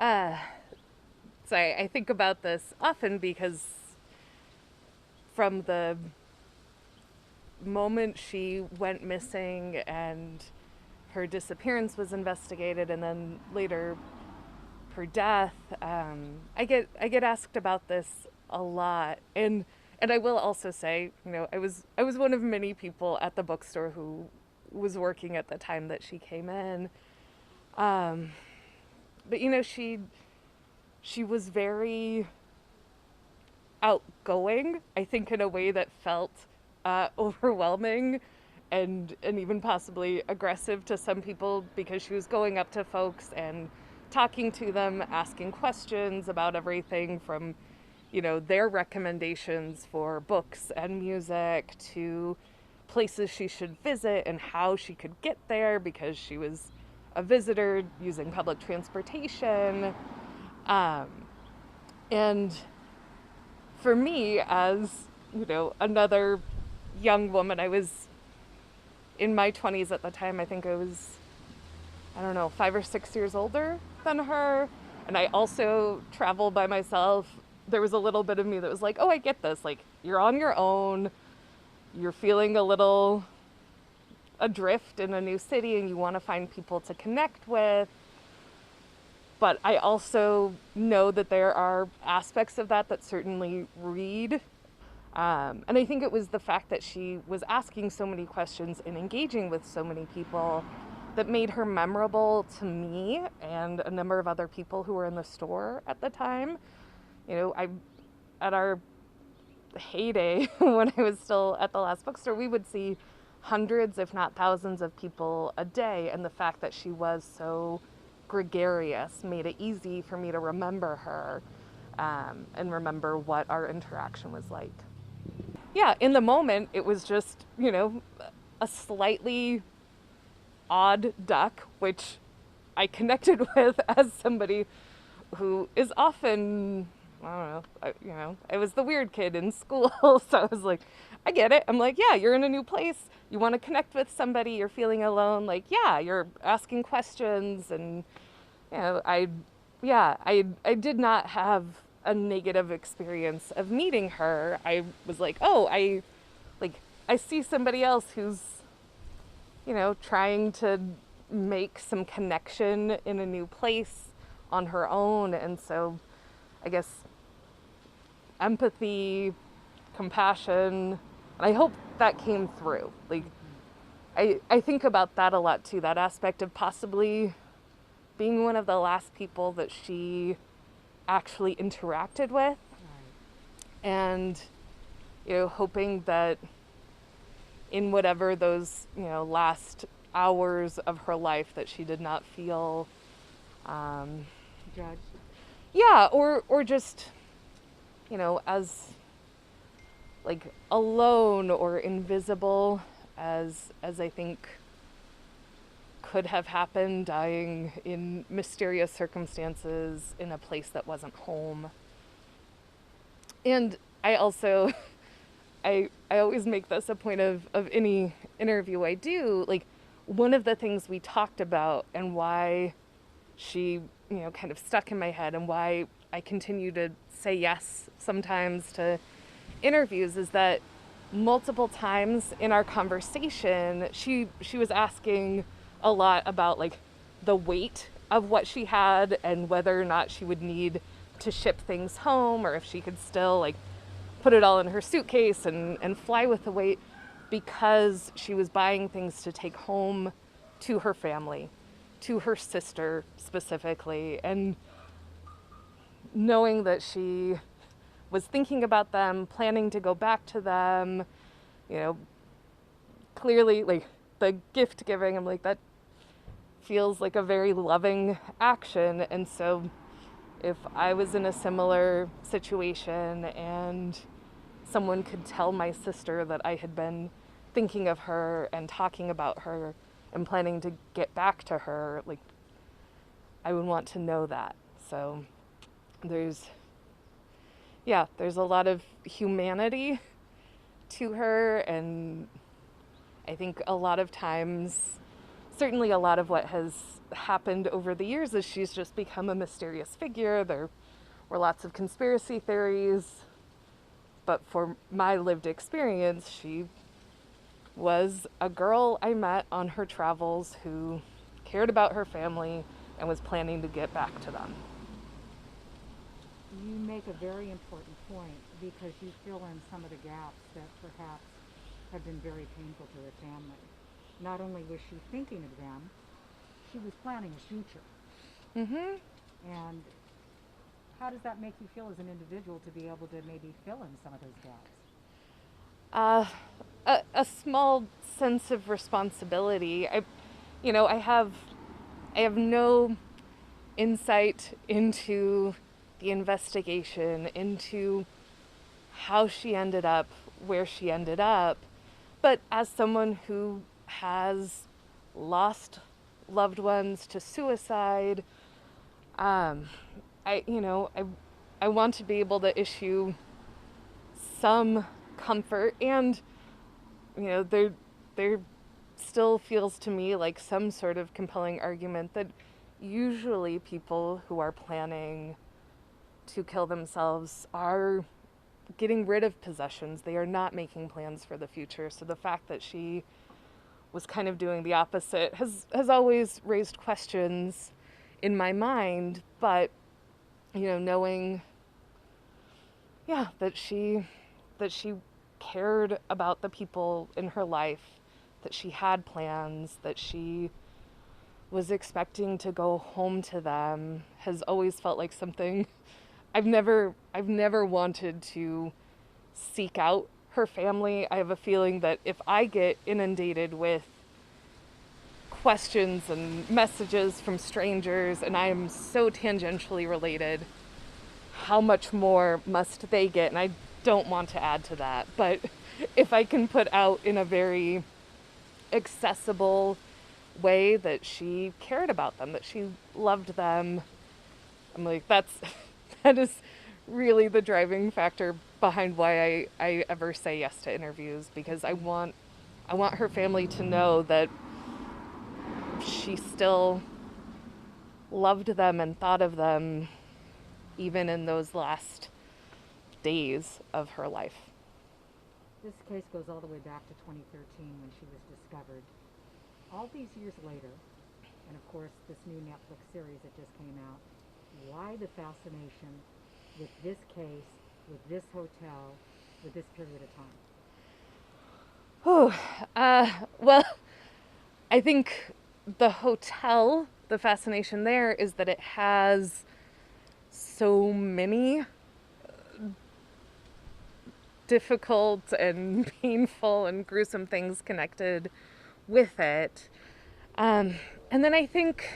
Uh, so I think about this often because from the moment she went missing and her disappearance was investigated, and then later her death, I get asked about this a lot, and I will also say, I was one of many people at the bookstore who was working at the time that she came in. Um, but she was very outgoing, I think, in a way that felt overwhelming and even possibly aggressive to some people, because she was going up to folks and talking to them, asking questions about everything from, their recommendations for books and music to places she should visit and how she could get there because she was a visitor using public transportation. Um, and for me, as another young woman, I was in my 20s at the time. I think I was, I don't know, 5 or 6 years older than her. And I also traveled by myself. There was a little bit of me that was like, oh, I get this. Like, you're on your own, you're feeling a little adrift in a new city, and you want to find people to connect with. But I also know that there are aspects of that that certainly read. And I think it was the fact that she was asking so many questions and engaging with so many people that made her memorable to me and a number of other people who were in the store at the time. I at our heyday when I was still at the last bookstore, we would see hundreds, if not thousands, of people a day, and the fact that she was so gregarious made it easy for me to remember her, and remember what our interaction was like. Yeah, in the moment, it was just, a slightly odd duck, which I connected with as somebody who is often, I don't know, I was the weird kid in school. So I was like, I get it. I'm like, yeah, you're in a new place. You want to connect with somebody. You're feeling alone. Like, yeah, you're asking questions. And, I did not have a negative experience of meeting her. I was like, oh, I see somebody else who's, trying to make some connection in a new place on her own. And so I guess empathy, compassion, and I hope that came through. Like, I think about that a lot too, that aspect of possibly being one of the last people that she actually interacted with. And, hoping that in whatever those, last hours of her life that she did not feel, Judge. yeah, or just, as like alone or invisible as I think could have happened, dying in mysterious circumstances in a place that wasn't home. And I also I always make this a point of any interview I do. Like, one of the things we talked about and why she, kind of stuck in my head and why I continue to say yes sometimes to interviews is that multiple times in our conversation, she was asking a lot about like the weight of what she had and whether or not she would need to ship things home, or if she could still like put it all in her suitcase and fly with the weight, because she was buying things to take home to her family, to her sister specifically, and knowing that she was thinking about them, planning to go back to them, you know, clearly like the gift giving, I'm like, that feels like a very loving action. And so if I was in a similar situation and someone could tell my sister that I had been thinking of her and talking about her and planning to get back to her, like, I would want to know that. So there's a lot of humanity to her, and I think a lot of times certainly a lot of what has happened over the years is she's just become a mysterious figure. There were lots of conspiracy theories, but for my lived experience, she was a girl I met on her travels who cared about her family and was planning to get back to them. You make a very important point because you fill in some of the gaps that perhaps have been very painful to her family. Not only was she thinking of them, she was planning a future. Mm-hmm. And how does that make you feel as an individual to be able to maybe fill in some of those gaps? A small sense of responsibility. I have no insight into the investigation, into how she ended up where she ended up, but as someone who has lost loved ones to suicide, um, I you know I want to be able to issue some comfort, and there still feels to me like some sort of compelling argument that usually people who are planning to kill themselves are getting rid of possessions. They are not making plans for the future. So the fact that she was kind of doing the opposite has always raised questions in my mind, but knowing that she cared about the people in her life, that she had plans, that she was expecting to go home to them, has always felt like something I've never wanted to seek out her family. I have a feeling that if I get inundated with questions and messages from strangers and I am so tangentially related, how much more must they get? And I don't want to add to that, but if I can put out in a very accessible way that she cared about them, that she loved them, I'm like, that is really the driving factor behind why I ever say yes to interviews, because I want her family to know that she still loved them and thought of them even in those last days of her life. This case goes all the way back to 2013 when she was discovered. All these years later, and of course this new Netflix series that just came out, why the fascination with this case, with this hotel, with this period of time? Well, I think the hotel, the fascination there is that it has so many difficult and painful and gruesome things connected with it. And then I think,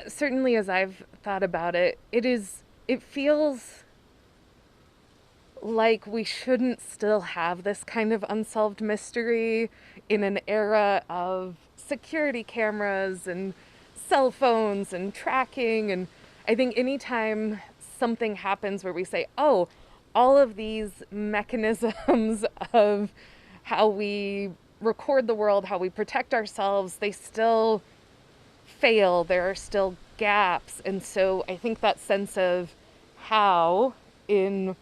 certainly as I've thought about it, it feels like we shouldn't still have this kind of unsolved mystery in an era of security cameras and cell phones and tracking. And I think anytime something happens where we say, oh, all of these mechanisms of how we record the world, how we protect ourselves, they still fail. There are still gaps. And so I think that sense of how, in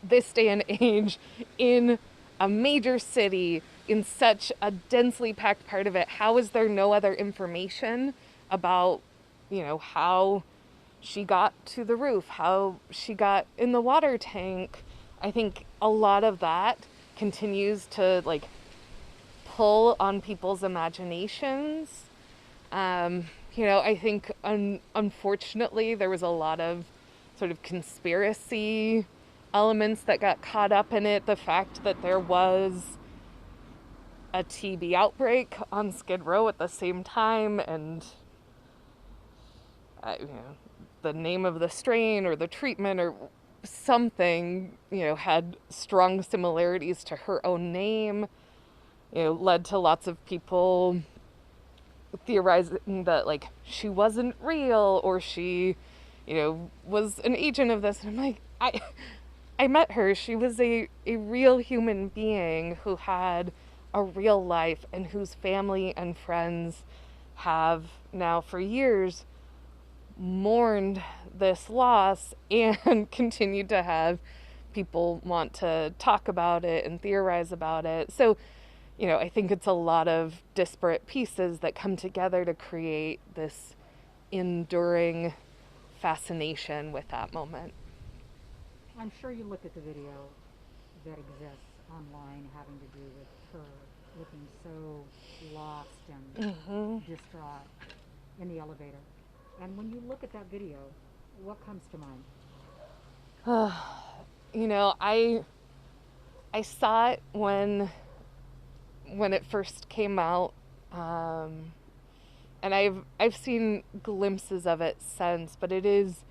this day and age, in a major city, in such a densely packed part of it, how is there no other information about, how she got to the roof, how she got in the water tank? I think a lot of that continues to pull on people's imaginations. I think unfortunately there was a lot of sort of conspiracy elements that got caught up in it. The fact that there was a TB outbreak on Skid Row at the same time, and the name of the strain or the treatment or something, had strong similarities to her own name, led to lots of people theorizing that she wasn't real, or she, was an agent of this. And I'm like, I met her. She was a real human being who had a real life and whose family and friends have now for years mourned this loss and continued to have people want to talk about it and theorize about it. So, I think it's a lot of disparate pieces that come together to create this enduring fascination with that moment. I'm sure you looked at the video that exists online having to do with her looking so lost and distraught in the elevator. And when you look at that video, what comes to mind? I saw it when it first came out, and I've seen glimpses of it since, but it's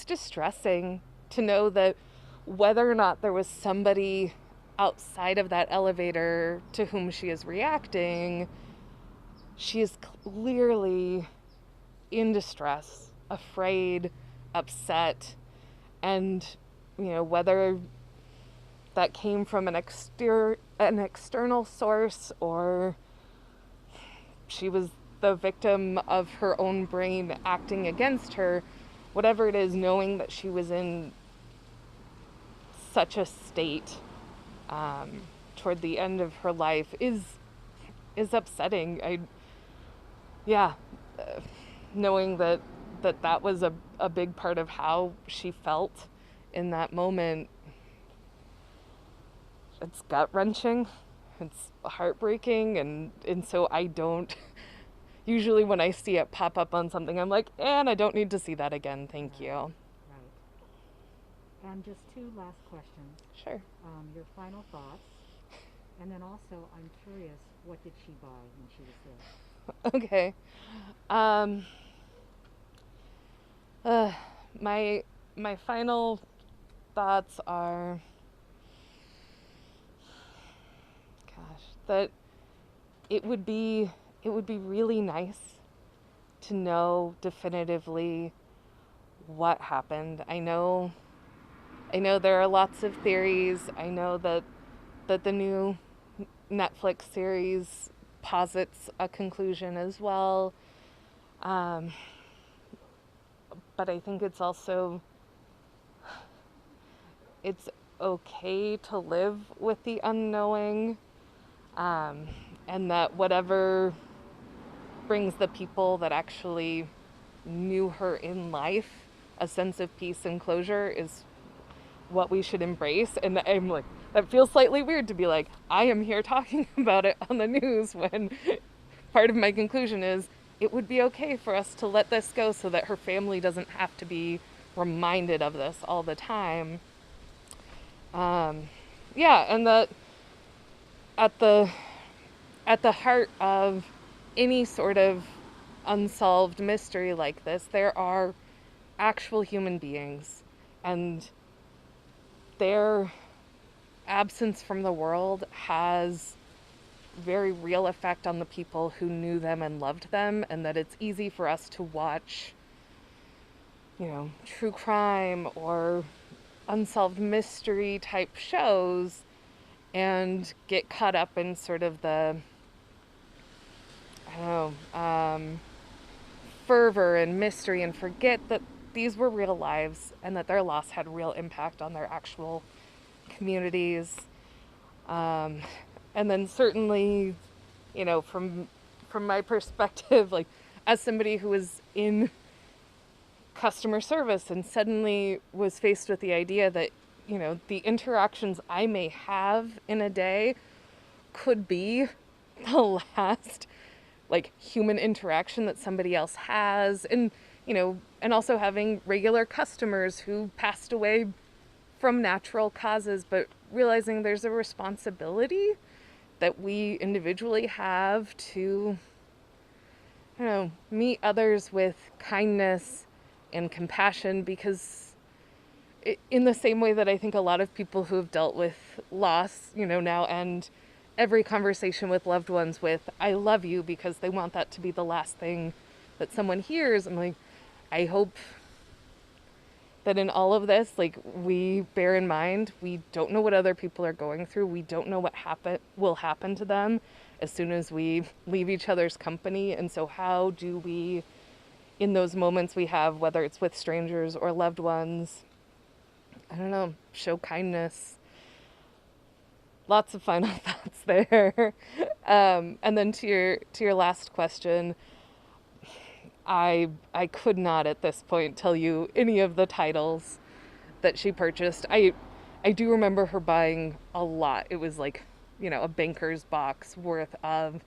distressing to know that whether or not there was somebody outside of that elevator to whom she is reacting, she is clearly in distress, afraid, upset, and whether that came from an external source or she was the victim of her own brain acting against her, whatever it is, knowing that she was in such a state toward the end of her life is upsetting. Yeah, knowing that was a big part of how she felt in that moment. It's gut-wrenching, it's heartbreaking, and so I don't, usually when I see it pop up on something, I'm like, and I don't need to see that again, thank you. Right. And just two last questions. Sure. Your final thoughts, and then also I'm curious, what did she buy when she was there? Okay. My final thoughts are, that it would be really nice to know definitively what happened. I know there are lots of theories. I know that the new Netflix series posits a conclusion as well. But I think it's okay to live with the unknowing. And that whatever brings the people that actually knew her in life a sense of peace and closure is what we should embrace. And I'm like, that feels slightly weird to be like, I am here talking about it on the news when part of my conclusion is it would be okay for us to let this go so that her family doesn't have to be reminded of this all the time. And that at the heart of any sort of unsolved mystery like this, there are actual human beings, and their absence from the world has very real effect on the people who knew them and loved them, and that it's easy for us to watch, true crime or unsolved mystery type shows and get caught up in sort of the, fervor and mystery and forget that these were real lives and that their loss had real impact on their actual communities. And then certainly, from my perspective, like as somebody who was in customer service and suddenly was faced with the idea that, the interactions I may have in a day could be the last human interaction that somebody else has, and and also having regular customers who passed away from natural causes, but realizing there's a responsibility that we individually have to meet others with kindness and compassion, because in the same way that I think a lot of people who have dealt with loss, now end every conversation with loved ones with, I love you, because they want that to be the last thing that someone hears. I'm like, I hope that in all of this, like, we bear in mind, we don't know what other people are going through. We don't know what will happen to them as soon as we leave each other's company. And so how do we, in those moments we have, whether it's with strangers or loved ones, I don't know, show kindness. Lots of final thoughts there. And then to your last question, I could not at this point tell you any of the titles that she purchased. I do remember her buying a lot. It was like, a banker's box worth of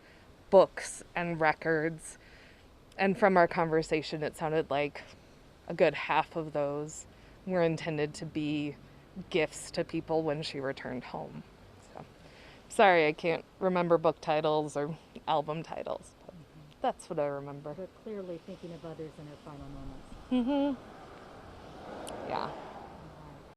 books and records. And from our conversation, it sounded like a good half of those were intended to be gifts to people when she returned home. So, sorry, I can't remember book titles or album titles, but that's what I remember. But clearly thinking of others in her final moments. Yeah.